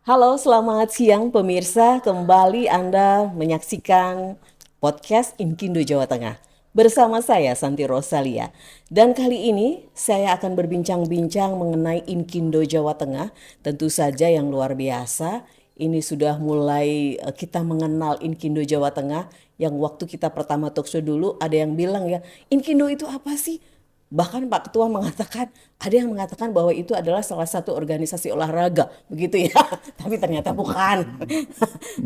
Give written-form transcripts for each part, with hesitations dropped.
Halo, selamat siang pemirsa. Kembali Anda menyaksikan podcast Inkindo Jawa Tengah. Bersama saya Santi Rosalia. Dan kali ini saya akan berbincang-bincang mengenai Inkindo Jawa Tengah. Tentu saja yang luar biasa. Ini sudah mulai kita mengenal Inkindo Jawa Tengah. Yang waktu kita pertama talkshow dulu ada yang bilang ya, Inkindo itu apa sih? Bahkan Pak Ketua mengatakan, ada yang mengatakan bahwa itu adalah salah satu organisasi olahraga, begitu ya. Tapi ternyata bukan.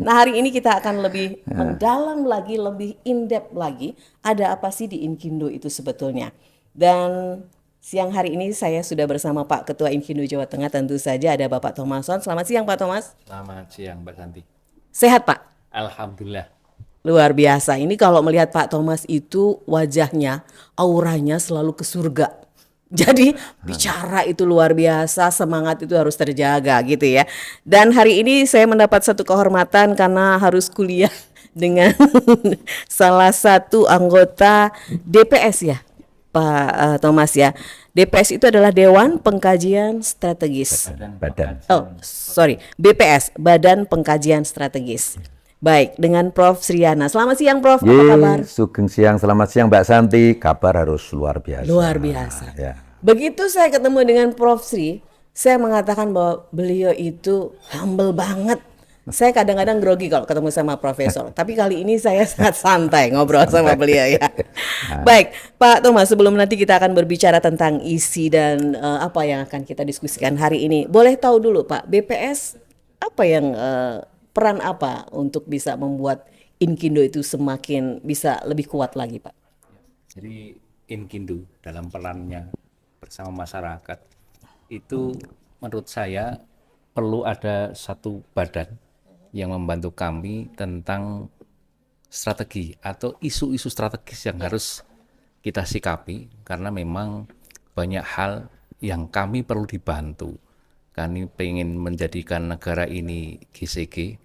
Nah, hari ini kita akan lebih mendalam lagi, lebih in-depth lagi, ada apa sih di Inkindo itu sebetulnya. Dan siang hari ini saya sudah bersama Pak Ketua Inkindo Jawa Tengah, tentu saja ada Bapak Thomason. Selamat siang Pak Thomas. Selamat siang Mbak Santi. Sehat Pak? Alhamdulillah. Luar biasa. Ini kalau melihat Pak Thomas itu wajahnya, auranya selalu ke surga. Jadi bicara itu luar biasa, semangat itu harus terjaga gitu ya. Dan hari ini saya mendapat satu kehormatan karena harus kuliah dengan salah satu anggota DPS ya, Pak Thomas ya. DPS itu adalah Dewan Pengkajian Strategis. Badan. Oh, sorry, BPS, Badan Pengkajian Strategis. Baik, dengan Prof. Sriana. Selamat siang Prof, apa kabar? Sugeng siang, selamat siang Mbak Santi. Kabar harus luar biasa. Luar biasa. Ya. Begitu saya ketemu dengan Prof. Sri, saya mengatakan bahwa beliau itu humble banget. Saya kadang-kadang grogi kalau ketemu sama profesor, tapi kali ini saya sangat santai ngobrol sama beliau ya. Baik, Pak Thomas, sebelum nanti kita akan berbicara tentang isi dan apa yang akan kita diskusikan hari ini, boleh tahu dulu Pak, BPS apa yang peran apa untuk bisa membuat Inkindo itu semakin bisa lebih kuat lagi Pak? Jadi Inkindo dalam perannya bersama masyarakat itu menurut saya perlu ada satu badan yang membantu kami tentang strategi atau isu-isu strategis yang harus kita sikapi karena memang banyak hal yang kami perlu dibantu. Kami ingin menjadikan negara ini GCG,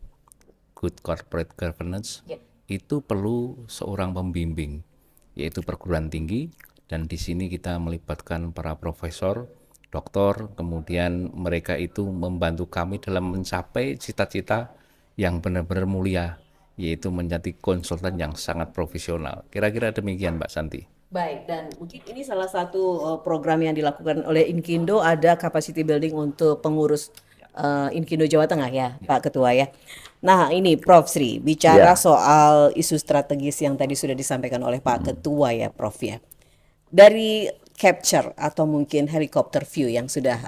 Good Corporate Governance, itu perlu seorang pembimbing, yaitu perguruan tinggi, dan di sini kita melibatkan para profesor, doktor, kemudian mereka itu membantu kami dalam mencapai cita-cita yang benar-benar mulia, yaitu menjadi konsultan yang sangat profesional. Kira-kira demikian Mbak Santi. Baik, dan mungkin ini salah satu program yang dilakukan oleh Inkindo, ada capacity building untuk pengurus Inkindo Jawa Tengah ya, Pak Ketua ya. Nah ini Prof. Sri, bicara soal isu strategis yang tadi sudah disampaikan oleh Pak Ketua ya Prof ya. Dari capture atau mungkin helicopter view yang sudah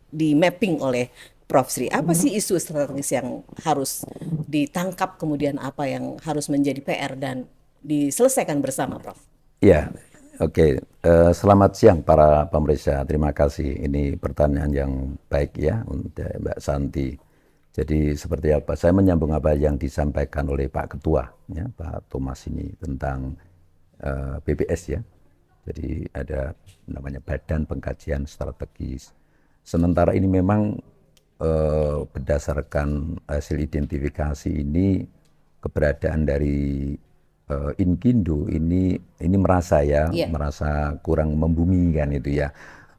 di mapping oleh Prof. Sri, apa sih isu strategis yang harus ditangkap, kemudian apa yang harus menjadi PR dan diselesaikan bersama Prof? Ya, oke. Selamat siang para pemirsa. Terima kasih. Ini pertanyaan yang baik ya untuk Mbak Santi. Jadi seperti apa? Saya menyambung apa yang disampaikan oleh Pak Ketua, ya, Pak Thomas ini tentang BPS ya. Jadi ada namanya Badan Pengkajian Strategis. Sementara ini memang berdasarkan hasil identifikasi ini keberadaan dari Inkindo ini merasa ya, merasa kurang membumi kan itu ya.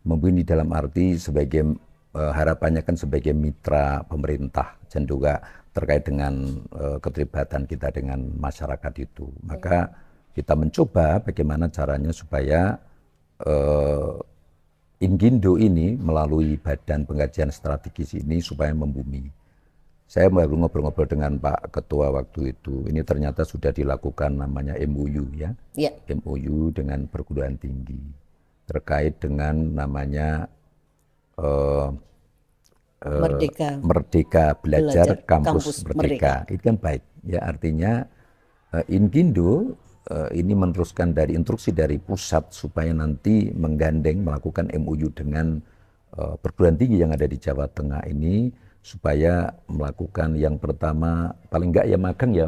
Membumi dalam arti sebagai harapannya kan sebagai mitra pemerintah dan juga terkait dengan keterlibatan kita dengan masyarakat itu. Maka kita mencoba bagaimana caranya supaya Inkindo ini melalui Badan Pengkajian Strategis ini supaya membumi. Saya baru ngobrol-ngobrol dengan Pak Ketua waktu itu. Ini ternyata sudah dilakukan namanya MOU ya. MOU dengan perguruan tinggi terkait dengan namanya Merdeka Belajar Kampus Merdeka. Itu kan baik ya, artinya Inkindo ini meneruskan dari instruksi dari pusat supaya nanti menggandeng melakukan MOU dengan perguruan tinggi yang ada di Jawa Tengah ini supaya melakukan yang pertama paling enggak ya magang ya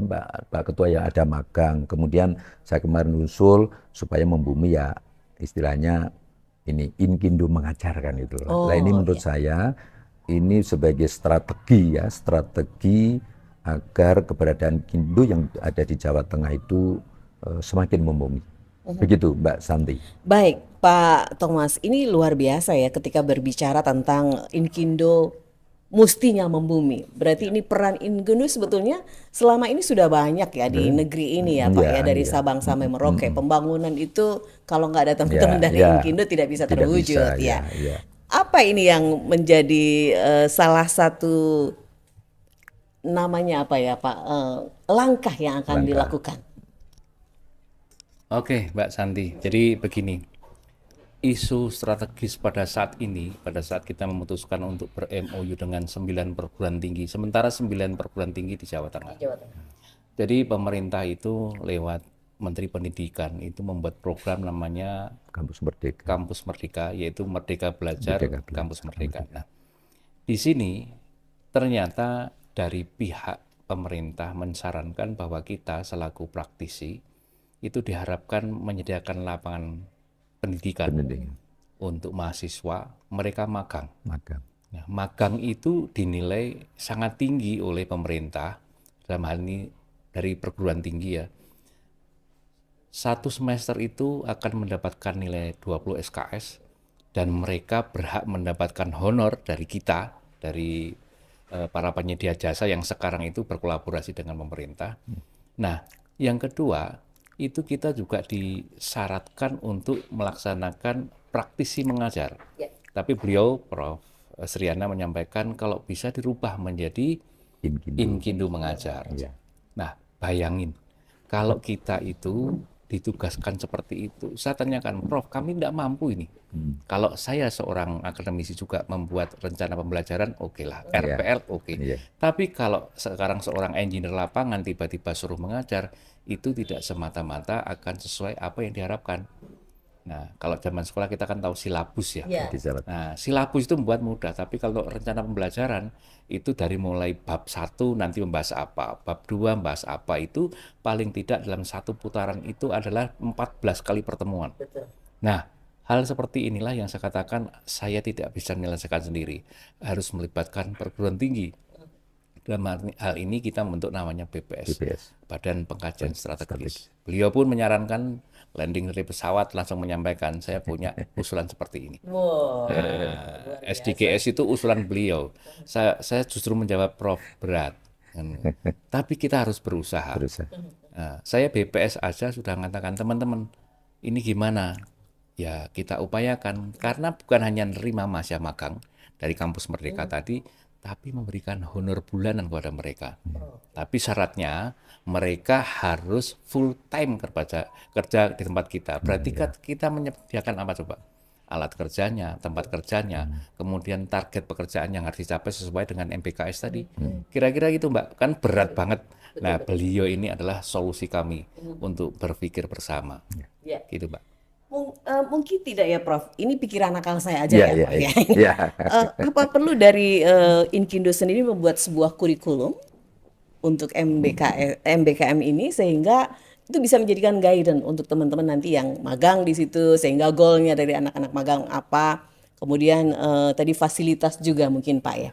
Pak Ketua ya, ada magang. Kemudian saya kemarin usul supaya membumi ya istilahnya ini Inkindo mengajarkan itu loh. Nah ini menurut saya ini sebagai strategi ya, strategi agar keberadaan Inkindo yang ada di Jawa Tengah itu semakin membumi. Begitu Mbak Santi. Baik Pak Thomas, ini luar biasa ya ketika berbicara tentang Inkindo mustinya membumi. Berarti ini peran Inkindu sebetulnya selama ini sudah banyak ya di negeri ini ya Pak ya, dari Sabang sampai Merauke. Pembangunan itu kalau nggak ada teman-teman dari Inkindu tidak bisa Tidak terwujud bisa, ya. ya. Apa ini yang menjadi salah satu namanya apa ya Pak, langkah yang akan dilakukan? Oke, Mbak Santi. Jadi begini, isu strategis pada saat ini, pada saat kita memutuskan untuk ber-MOU dengan 9 perguruan tinggi, sementara 9 perguruan tinggi di Jawa Tengah. Jadi pemerintah itu lewat Menteri Pendidikan itu membuat program namanya Kampus Merdeka, yaitu Merdeka Belajar, Kampus Merdeka. Nah, di sini ternyata dari pihak pemerintah mensarankan bahwa kita selaku praktisi itu diharapkan menyediakan lapangan pendidikan untuk mahasiswa mereka magang. Nah, magang itu dinilai sangat tinggi oleh pemerintah, dalam hal ini dari perguruan tinggi ya. 1 semester itu akan mendapatkan nilai 20 SKS dan mereka berhak mendapatkan honor dari kita, dari para penyedia jasa yang sekarang itu berkolaborasi dengan pemerintah. Nah, yang kedua, itu kita juga disyaratkan untuk melaksanakan praktisi mengajar. Tapi beliau, Prof. Sriana menyampaikan kalau bisa dirubah menjadi Inkindu mengajar. Nah, bayangin, kalau kita itu ditugaskan seperti itu, saya tanyakan, Prof, kami tidak mampu ini. Kalau saya seorang akademisi juga membuat rencana pembelajaran, oke lah, RPL oke. Tapi kalau sekarang seorang engineer lapangan tiba-tiba suruh mengajar, itu tidak semata-mata akan sesuai apa yang diharapkan. Nah, kalau zaman sekolah kita kan tahu silabus ya. Nah, silabus itu membuat mudah, tapi kalau rencana pembelajaran itu dari mulai bab 1 nanti membahas apa, bab 2 membahas apa, itu paling tidak dalam 1 putaran itu adalah 14 kali pertemuan. Nah, hal seperti inilah yang saya katakan saya tidak bisa menyelesaikan sendiri, harus melibatkan perguruan tinggi. Dalam hal ini kita membentuk namanya BPS, Badan Pengkajian Strategis. Beliau pun menyarankan landing dari pesawat langsung menyampaikan saya punya usulan seperti ini. SDGs itu usulan beliau. Saya justru menjawab, Prof, berat. Tapi kita harus berusaha. Saya BPS aja sudah mengatakan, teman-teman, ini gimana? Ya kita upayakan, karena bukan hanya menerima mahasiswa magang dari Kampus Merdeka tadi, tapi memberikan honor bulanan kepada mereka. Tapi syaratnya mereka harus full time kerja di tempat kita. Berarti kita menyediakan apa coba? Alat kerjanya, tempat kerjanya, kemudian target pekerjaan yang harus dicapai sesuai dengan MPKS tadi. Kira-kira gitu Mbak, kan berat banget. Nah, beliau ini adalah solusi kami untuk berpikir bersama. Gitu Mbak. Mungkin tidak ya Prof, ini pikiran akal saya aja apa perlu dari Inkindu sendiri membuat sebuah kurikulum untuk MBKM ini sehingga itu bisa menjadikan guidance untuk teman-teman nanti yang magang di situ, sehingga goalnya dari anak-anak magang apa, kemudian tadi fasilitas juga mungkin Pak ya.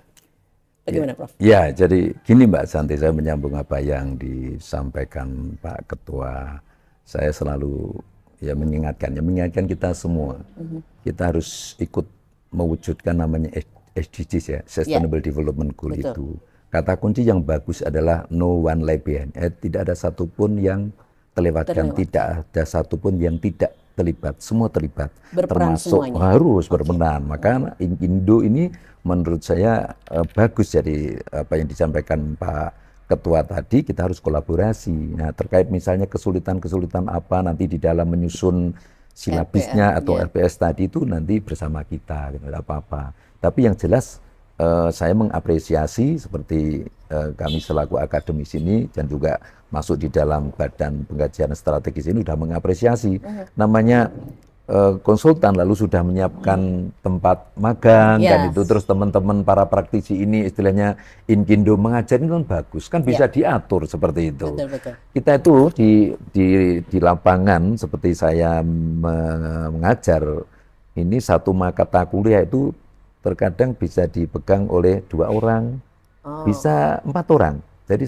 Bagaimana Prof? Ya, jadi gini Mbak Santi, saya menyambung apa yang disampaikan Pak Ketua. Saya selalu mengingatkan kita semua. Kita harus ikut mewujudkan namanya SDGs ya, Sustainable Development Goal. Itu. Kata kunci yang bagus adalah no one left behind. Tidak ada satupun yang terlewatkan, tidak ada satupun yang tidak terlibat, semua terlibat. Berperan termasuk semuanya. Harus berperan. Maka Inkindu ini menurut saya bagus, jadi apa yang disampaikan Pak Ketua tadi, kita harus kolaborasi. Nah, terkait misalnya kesulitan-kesulitan apa nanti di dalam menyusun silabusnya atau RPS tadi itu nanti bersama kita, gitu, tidak apa-apa. Tapi yang jelas saya mengapresiasi seperti kami selaku akademisi ini dan juga masuk di dalam Badan Pengkajian Strategis ini sudah mengapresiasi. Namanya konsultan lalu sudah menyiapkan tempat magang kan itu, terus teman-teman para praktisi ini istilahnya Inkindu mengajar ini kan bagus, kan bisa diatur seperti itu. Betul. Kita itu di lapangan seperti saya mengajar ini, satu mata kuliah itu terkadang bisa dipegang oleh 2 orang, bisa 4 orang. Jadi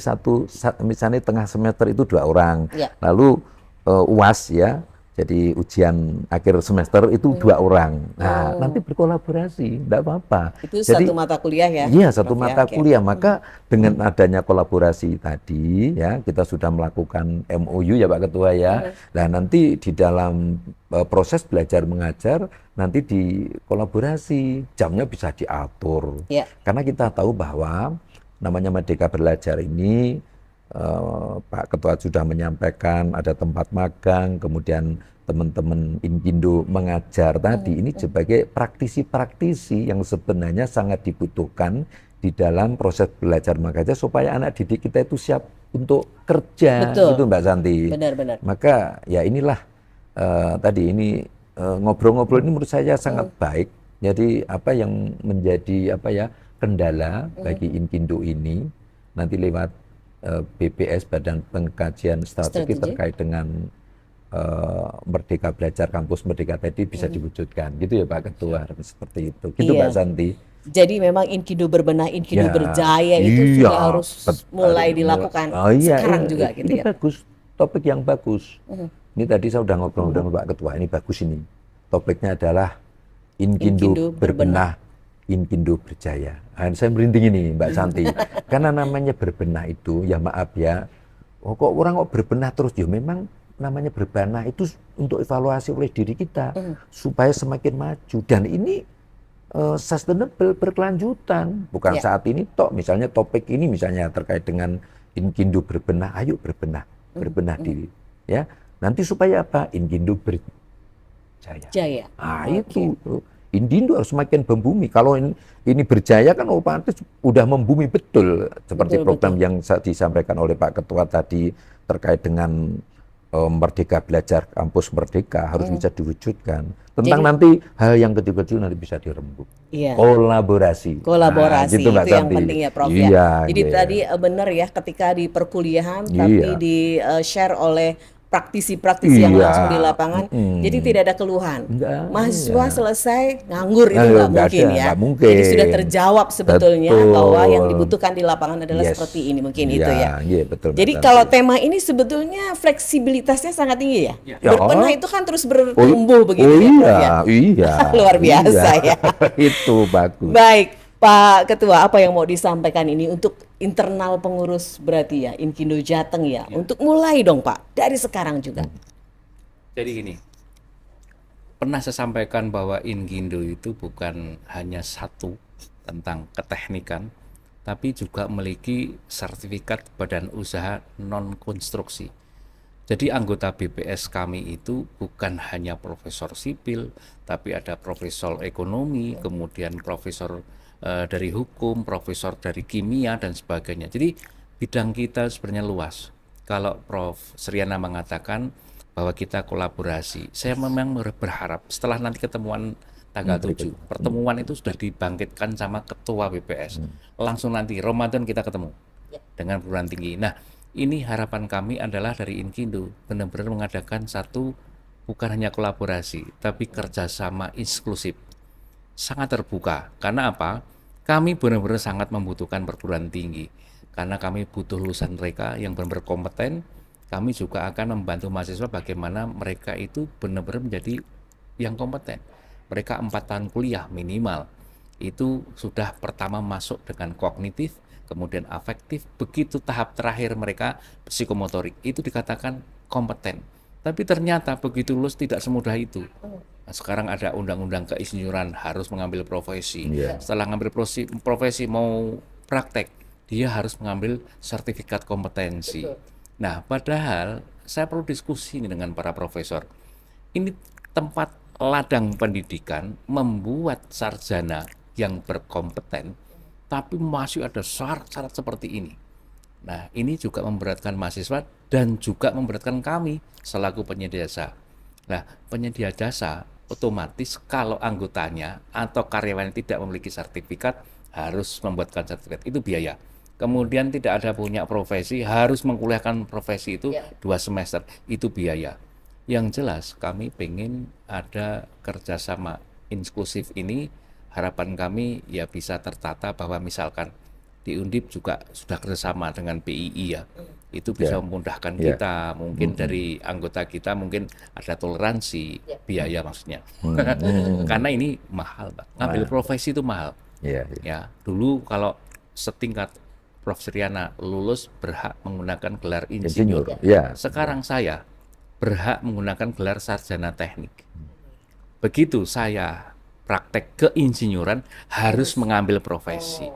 misalnya tengah semester itu 2 orang, lalu UAS ya. Jadi ujian akhir semester itu 2 orang. Nah, nanti berkolaborasi, enggak apa-apa. Itu Jadi satu mata kuliah ya? iya, satu Prof, ya? mata Oke. kuliah. Maka dengan adanya kolaborasi tadi, ya kita sudah melakukan MOU ya Pak Ketua ya. Nah nanti di dalam proses belajar mengajar, nanti di kolaborasi, jamnya bisa diatur. Ya. Karena kita tahu bahwa namanya Merdeka Belajar ini, Pak Ketua sudah menyampaikan ada tempat magang, kemudian teman-teman Inkindo mengajar tadi ini sebagai praktisi-praktisi yang sebenarnya sangat dibutuhkan di dalam proses belajar mengajar supaya anak didik kita itu siap untuk kerja. Betul. Gitu Mbak Santi. Benar-benar. Maka ya inilah tadi ini ngobrol-ngobrol ini menurut saya sangat baik. Jadi apa yang menjadi kendala bagi Inkindo ini nanti lewat BPS Badan Pengkajian Strategi terkait dengan Merdeka Belajar Kampus Merdeka tadi bisa diwujudkan gitu ya Pak Ketua, seperti itu gitu Iya. Mbak Santi. Jadi memang Inkindo berbenah, Inkindo Ya, berjaya itu iya, sudah harus mulai dilakukan sekarang juga gitu ini ya. bagus, topik yang bagus. Ini tadi saya udah ngobrol dengan Pak Ketua, ini bagus ini. Topiknya adalah Inkindo Inkindo berbenah, Inkindo berjaya. Nah, saya merinding ini Mbak Santi. Karena namanya berbenah itu, ya maaf ya, kok orang kok berbenah terus? Ya memang namanya berbenah itu untuk evaluasi oleh diri kita, supaya semakin maju. Dan ini sustainable, berkelanjutan. Bukan saat ini tok, misalnya topik ini misalnya terkait dengan Inkindo berbenah, ayo berbenah, berbenah diri. Ya, nanti supaya apa? Inkindo berjaya. Jaya. Nah itu Inkindo harus semakin membumi. Kalau ini berjaya kan otomatis udah membumi betul. Seperti Betul, program yang disampaikan oleh Pak Ketua tadi terkait dengan Merdeka Belajar Kampus Merdeka harus bisa diwujudkan. Tentang nanti hal yang kecil-kecil nanti bisa dirembuk. Iya. Kolaborasi. Kolaborasi Nah, gitu, Mbak itu yang Santi. penting ya Prof Iya, ya. Jadi iya. tadi benar ya, ketika di perkuliahan Iya. tapi di share oleh praktisi-praktisi yang Iya. langsung di lapangan, jadi tidak ada keluhan. Enggak, Mahasiswa iya. selesai nganggur itu Nah, nggak nggak mungkin ada, ya. nggak mungkin. Jadi sudah terjawab sebetulnya Betul. bahwa yang dibutuhkan di lapangan adalah Yes. seperti ini mungkin Iya, itu ya. iya, betul, Mbak Jadi Santi. kalau tema ini sebetulnya fleksibilitasnya sangat tinggi ya. Ya. Berbenah itu kan terus bertumbuh begitu oh ya, Prof, ya. iya. Luar biasa ya. Itu bagus. Baik, Pak Ketua, apa yang mau disampaikan ini untuk internal pengurus berarti ya, Inkindo Jateng ya, untuk mulai dong Pak, dari sekarang juga. Jadi gini, pernah saya sampaikan bahwa Inkindo itu bukan hanya satu tentang keteknikan, tapi juga memiliki sertifikat badan usaha non-konstruksi. Jadi anggota BPS kami itu bukan hanya profesor sipil, tapi ada profesor ekonomi, kemudian profesor dari hukum, profesor dari kimia, dan sebagainya. Jadi bidang kita sebenarnya luas. Kalau Prof. Sriana mengatakan bahwa kita kolaborasi, saya memang berharap setelah nanti ketemuan tanggal 7, pertemuan itu sudah dibangkitkan sama ketua BPS. Langsung nanti Ramadan kita ketemu dengan perguruan tinggi. Nah, ini harapan kami adalah dari Inkindo benar-benar mengadakan satu, bukan hanya kolaborasi, tapi kerjasama inklusif, sangat terbuka. Karena apa? Kami benar-benar sangat membutuhkan perguruan tinggi, karena kami butuh lulusan mereka yang benar-benar kompeten. Kami juga akan membantu mahasiswa bagaimana mereka itu benar-benar menjadi yang kompeten. Mereka 4 tahun kuliah minimal, itu sudah pertama masuk dengan kognitif, kemudian afektif, begitu tahap terakhir mereka psikomotorik, itu dikatakan kompeten. Tapi ternyata begitu lulus tidak semudah itu. Nah, sekarang ada undang-undang keinsinyuran harus mengambil profesi. Setelah mengambil profesi mau praktek, dia harus mengambil sertifikat kompetensi. Nah, padahal saya perlu diskusi ini dengan para profesor. Ini tempat ladang pendidikan membuat sarjana yang berkompeten, tapi masih ada syarat-syarat seperti ini. Nah, ini juga memberatkan mahasiswa dan juga memberatkan kami selaku penyedia jasa. Nah, penyedia jasa otomatis kalau anggotanya atau karyawan tidak memiliki sertifikat harus membuatkan sertifikat, itu biaya. Kemudian tidak ada punya profesi, harus mengkuliahkan profesi itu 2 semester, itu biaya. Yang jelas kami pengen ada kerjasama inklusif ini, harapan kami ya bisa tertata bahwa misalkan di Undip juga sudah kerjasama dengan PII ya. itu bisa memudahkan kita. Mungkin dari anggota kita mungkin ada toleransi biaya maksudnya. Karena ini mahal, Pak. Ngambil profesi itu mahal. Ya, dulu kalau setingkat Prof. Suryana lulus berhak menggunakan gelar insinyur. Sekarang saya berhak menggunakan gelar sarjana teknik. Begitu saya praktek keinsinyuran harus mengambil profesi.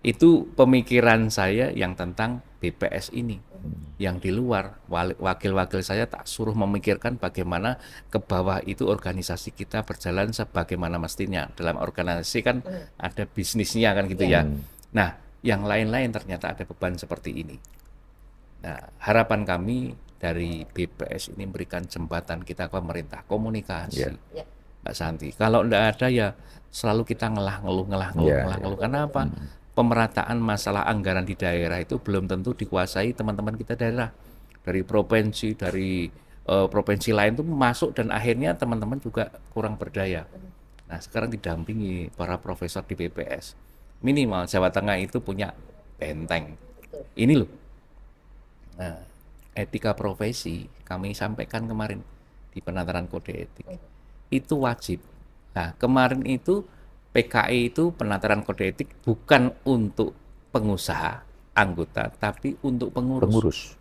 Itu pemikiran saya yang tentang BPS ini. Yang di luar, wakil-wakil saya tak suruh memikirkan bagaimana ke bawah itu organisasi kita berjalan sebagaimana mestinya. Dalam organisasi kan ada bisnisnya kan gitu ya. Nah, yang lain-lain ternyata ada beban seperti ini. Nah, harapan kami dari BPS ini memberikan jembatan kita ke pemerintah, komunikasi. Mbak Santi, kalau enggak ada ya selalu kita ngeluh. Kenapa? Pemerataan masalah anggaran di daerah itu belum tentu dikuasai teman-teman kita daerah. Dari provinsi, dari provinsi lain itu masuk dan akhirnya teman-teman juga kurang berdaya. Nah, sekarang didampingi para profesor di BPS. Minimal Jawa Tengah itu punya benteng. Ini loh. Nah, etika profesi kami sampaikan kemarin di penataran kode etik. Itu wajib. Nah, kemarin itu PKI itu penataran kode etik bukan untuk pengusaha, anggota, tapi untuk pengurus.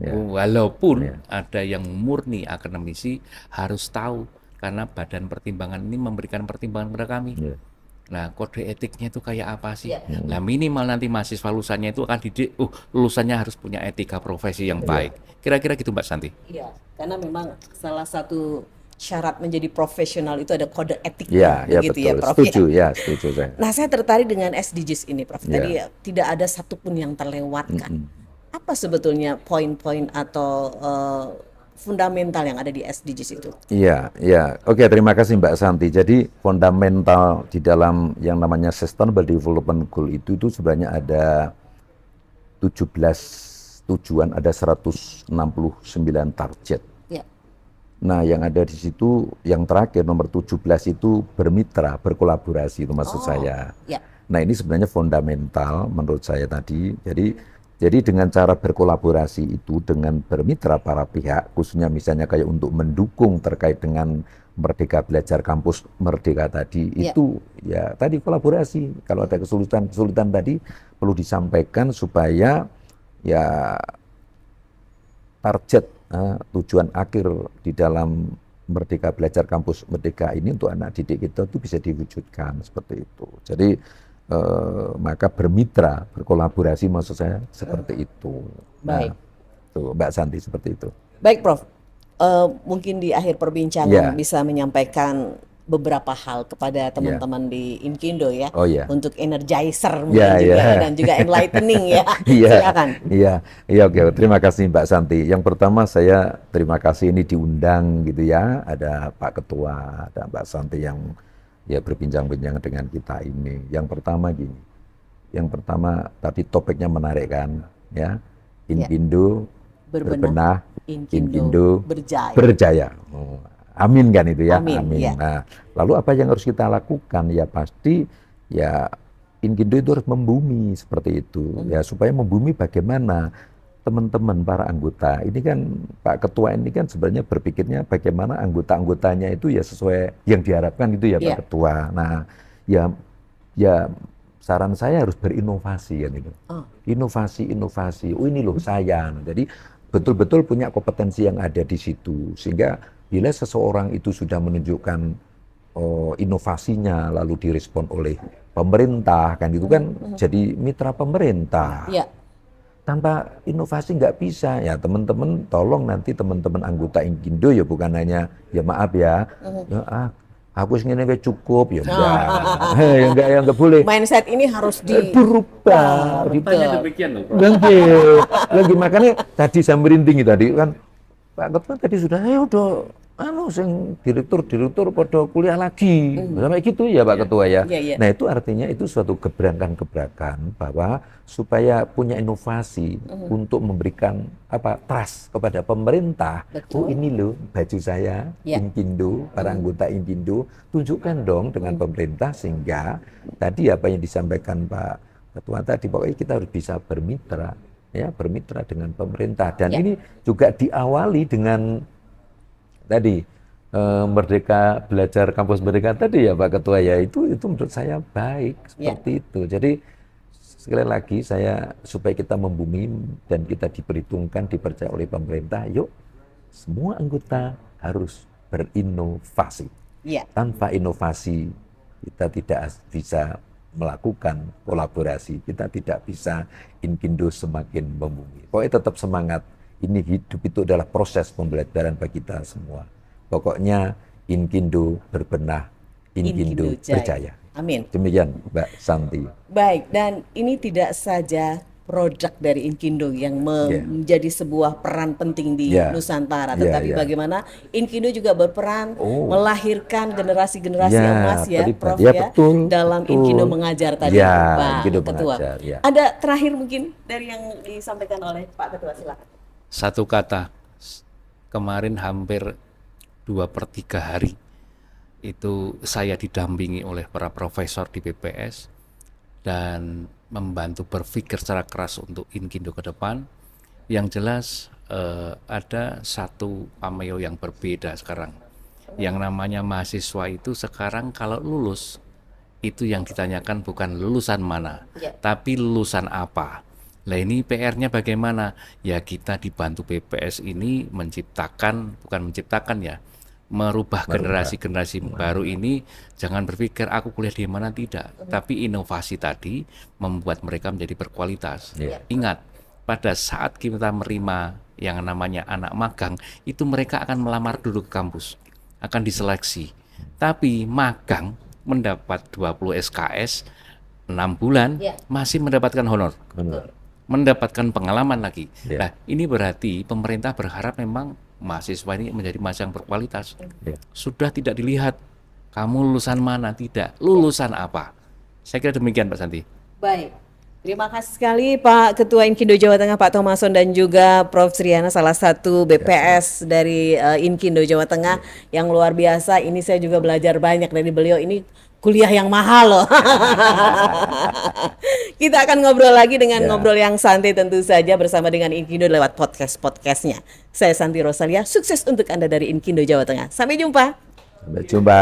Walaupun ada yang murni akademisi harus tahu, karena badan pertimbangan ini memberikan pertimbangan kepada kami. Nah, kode etiknya itu kayak apa sih? Nah, minimal nanti mahasiswa lulusannya itu akan didik, lulusannya harus punya etika profesi yang baik. Kira-kira gitu Mbak Santi? Iya, karena memang salah satu syarat menjadi profesional itu ada kode etiknya, begitu ya, Prof. Setuju saya. Nah, saya tertarik dengan SDGs ini, Prof. Tadi tidak ada satupun yang terlewatkan. Apa sebetulnya poin-poin atau fundamental yang ada di SDGs itu? Oke, terima kasih Mbak Santi. Jadi fundamental di dalam yang namanya Sustainable Development Goal itu sebenarnya ada 17 tujuan, ada 169 target. Nah, yang ada di situ yang terakhir nomor 17 itu bermitra, berkolaborasi itu maksud saya. Nah, ini sebenarnya fundamental menurut saya tadi. Jadi dengan cara berkolaborasi itu dengan bermitra para pihak, khususnya misalnya kayak untuk mendukung terkait dengan Merdeka Belajar Kampus Merdeka tadi, itu ya tadi kolaborasi. Kalau ada kesulitan tadi perlu disampaikan supaya ya target tujuan akhir di dalam Merdeka Belajar Kampus Merdeka ini untuk anak didik kita itu bisa diwujudkan seperti itu. Jadi maka bermitra, berkolaborasi maksud saya seperti itu. Baik. Tuh, Mbak Santi seperti itu. Baik, Prof. Mungkin di akhir perbincangan bisa menyampaikan beberapa hal kepada teman-teman di Inkindo ya, untuk energizer mungkin juga dan juga enlightening ya. Silakan. Oke. Terima kasih Mbak Santi. Yang pertama saya terima kasih ini diundang gitu ya. Ada Pak Ketua, ada Mbak Santi yang ya berbincang-bincang dengan kita ini. Yang pertama gini. Yang pertama tadi topiknya menarik kan ya. Inkindo berbenah, Inkindo berjaya. Amin kan itu ya. Amin. Nah, lalu apa yang harus kita lakukan? Ya pasti ya Inkindo itu harus membumi seperti itu. Ya supaya membumi bagaimana teman-teman para anggota. Ini kan Pak Ketua ini kan sebenarnya berpikirnya bagaimana anggota-anggotanya itu ya sesuai yang diharapkan itu ya Pak Ketua. Nah, ya saran saya harus berinovasi kan itu. Inovasi. Oh ini loh saya. Jadi betul-betul punya kompetensi yang ada di situ sehingga bila seseorang itu sudah menunjukkan inovasinya lalu direspon oleh pemerintah kan itu kan jadi mitra pemerintah. Tanpa inovasi nggak bisa ya teman-teman, tolong nanti teman-teman anggota Inkindo ya bukan hanya ya maaf ya, aku ingin cukup ya enggak ya enggak boleh. Mindset ini harus berubah. Demikian loh, Prof. Lagi makanya tadi saya merinding tadi kan Pak Ketua tadi sudah udah sing direktur pada kuliah lagi. Sampai gitu ya Pak Ketua ya. Nah, itu artinya itu suatu gebrakan-gebrakan bahwa supaya punya inovasi untuk memberikan trust kepada pemerintah. Oh, ini loh baju saya Inkindo, para anggota Inkindo, tunjukkan dong dengan pemerintah sehingga tadi apa yang disampaikan Pak Ketua tadi pokoknya kita harus bisa bermitra. ya bermitra dengan pemerintah. Dan ini juga diawali dengan tadi Merdeka Belajar Kampus Merdeka tadi ya Pak Ketua ya, itu menurut saya baik seperti itu. Jadi sekali lagi saya supaya kita membumi dan kita diperhitungkan, dipercaya oleh pemerintah, yuk semua anggota harus berinovasi. Tanpa inovasi kita tidak bisa melakukan kolaborasi, kita tidak bisa Inkindo semakin membumi. Pokoknya tetap semangat, ini hidup itu adalah proses pembelajaran bagi kita semua. Pokoknya Inkindo berbenah, Inkindo berjaya. Amin. Demikian Mbak Santi. Baik, dan ini tidak saja produk dari Inkindo yang menjadi sebuah peran penting di Nusantara, tetapi bagaimana Inkindo juga berperan melahirkan generasi-generasi emas ya, Prof ya, betul, dalam Inkindo mengajar tadi, Pak Ketua. Mengajar, Ada terakhir mungkin dari yang disampaikan oleh Pak Ketua, silakan. Satu kata, kemarin hampir 2/3 hari itu saya didampingi oleh para profesor di BPS dan membantu berpikir secara keras untuk Inkindo ke depan. Yang jelas ada satu pameo yang berbeda sekarang. Yang namanya mahasiswa itu sekarang kalau lulus, itu yang ditanyakan bukan lulusan mana, tapi lulusan apa. Nah ini PR-nya bagaimana? Ya kita dibantu BPS ini merubah generasi-generasi baru ini. Jangan berpikir aku kuliah di mana, tidak, tapi inovasi tadi membuat mereka menjadi berkualitas. Ingat, pada saat kita menerima yang namanya anak magang, itu mereka akan melamar dulu ke kampus, akan diseleksi. Tapi magang mendapat 20 SKS 6 bulan masih mendapatkan honor, mendapatkan pengalaman lagi. Nah ini berarti pemerintah berharap memang mahasiswa ini menjadi mahasiswa yang berkualitas. Sudah tidak dilihat kamu lulusan mana, tidak, lulusan apa. Saya kira demikian Pak Santi. Baik, terima kasih sekali Pak Ketua Inkindo Jawa Tengah Pak Thomason dan juga Prof Sriana, salah satu BPS dari Inkindo Jawa Tengah yang luar biasa. Ini saya juga belajar banyak dari beliau, ini kuliah yang mahal loh. Kita akan ngobrol lagi dengan ngobrol yang santai tentu saja bersama dengan Inkindo lewat podcastnya. Saya Santi Rosalia, sukses untuk Anda dari Inkindo Jawa Tengah. Sampai jumpa. Sampai jumpa.